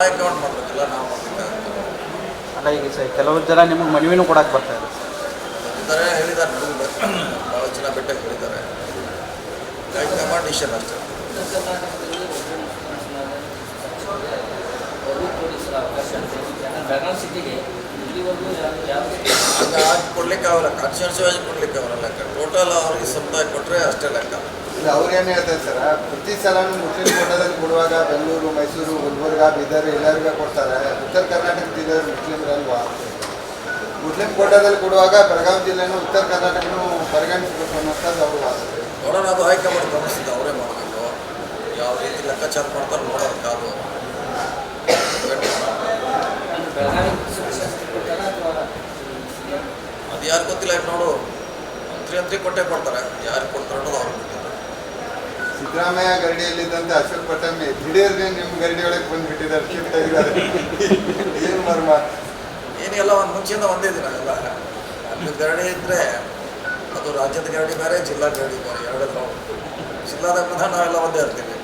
account ಮಾಡಬೇಕಲ್ಲ ನಾವು ಅಲ್ಲ ಈಗ ಕೆಲವು ಜನ ನಿಮಗೆ ಮನವಿನೂ ಕೊಡಕ್ಕೆ ಬರ್ತಾರೆ ಇದ್ದಾರೆ ಹೇಳಿದ್ದಾರೆ ನಮಗೆ ಭಾಳ ಜನ ಬೆಟ್ಟ ಹೇಳಿದ್ದಾರೆ ಹೈಕಮಾಂಡ್ ಡಿಸಿಷನ್ ಅಷ್ಟೇ ಹಂಗೆ ಆಗಿ ಕೊಡ್ಲಿಕ್ಕೆ ಆಗಲ್ಲ ಕಾನ್ಸ್ಟಿಟ್ಯೂನ್ಸಿ ವೈಸ್ ಕೊಡ್ಲಿಕ್ಕೆ ಅವರ ಲೆಕ್ಕ ಟೋಟಲ್ ಅವ್ರಿಗೆ ಸಮುದಾಯ ಕೊಟ್ಟರೆ ಅಷ್ಟೇ ಲೆಕ್ಕ ಇಲ್ಲ ಅವ್ರು ಏನು ಹೇಳ್ತಾರೆ ಸರ್ ಪ್ರತಿ ಸಲನೂ ಮುಸ್ಲಿಂ ಕೋಟಾದಲ್ಲಿ ಕೊಡುವಾಗ ಬೆಂಗಳೂರು ಮೈಸೂರು ಗುಲ್ಬರ್ಗ ಬೀದರ್ ಎಲ್ಲರಿಗೂ ಕೊಡ್ತಾರೆ ಉತ್ತರ ಕರ್ನಾಟಕದ ಮುಸ್ಲಿಮರಲ್ವಾ ಮುಸ್ಲಿಂ ಕೋಟಾದಲ್ಲಿ ಕೊಡುವಾಗ ಬೆಳಗಾವಿ ಜಿಲ್ಲೆನೂ ಉತ್ತರ ಕರ್ನಾಟಕನೂ ಪರಿಗಣಿಸಬೇಕು ಅನ್ನೋಂಥದ್ದು ಅವರು ವಾದ ನೋಡೋಣ ಅದು ಹೈಕಮಾಂಡ್ ಗಮನಿಸಿದ್ದು ಅವರೇ ಮಾಡಬೇಕು ಯಾವ ರೀತಿ ಲೆಕ್ಕಾಚಾರ ಮಾಡ್ತಾರೆ ನೋಡೋದು ಕಾದು ಅದು ಯಾರು ಗೊತ್ತಿಲ್ಲ ನೋಡು ಮಂತ್ರಿ ಕೊಟ್ಟೆ ಕೊಡ್ತಾರೆ ಯಾರು ಕೊಡ್ತಾರೆ ಅನ್ನೋದು ಅವ್ರು ಸಿದ್ದರಾಮಯ್ಯ ಗರಡಿಯಲ್ಲಿದ್ದಂತೆ ಅಶೋಕ್ ಪಟ್ಟಮಿ ದಿಢೀರ್ನೆ ನಿಮ್ಮ ಗರಡಿ ಒಳಗೆ ಬಂದುಬಿಟ್ಟಿದ್ದಾರೆ ಶಿಫ್ಟ್ ಆಗಿದ್ದಾರೆ ಏನು ಮರ್ಮ ಏನೆಲ್ಲ ಒಂದು ಮುಂಚೆಯಿಂದ ಒಂದೇ ದಿನ ಎಲ್ಲ ಅಲ್ಲಿ ಗರಡಿ ಇದ್ದರೆ ಅದು ರಾಜ್ಯದ ಗರಡಿ ಬೇರೆ ಜಿಲ್ಲಾ ಗರಡಿ ಬೇರೆ ಎರಡೆಲ್ಲ ಜಿಲ್ಲಾದಾಗ ನಾವೆಲ್ಲ ಒಂದೇ ಇರ್ತೀವಿ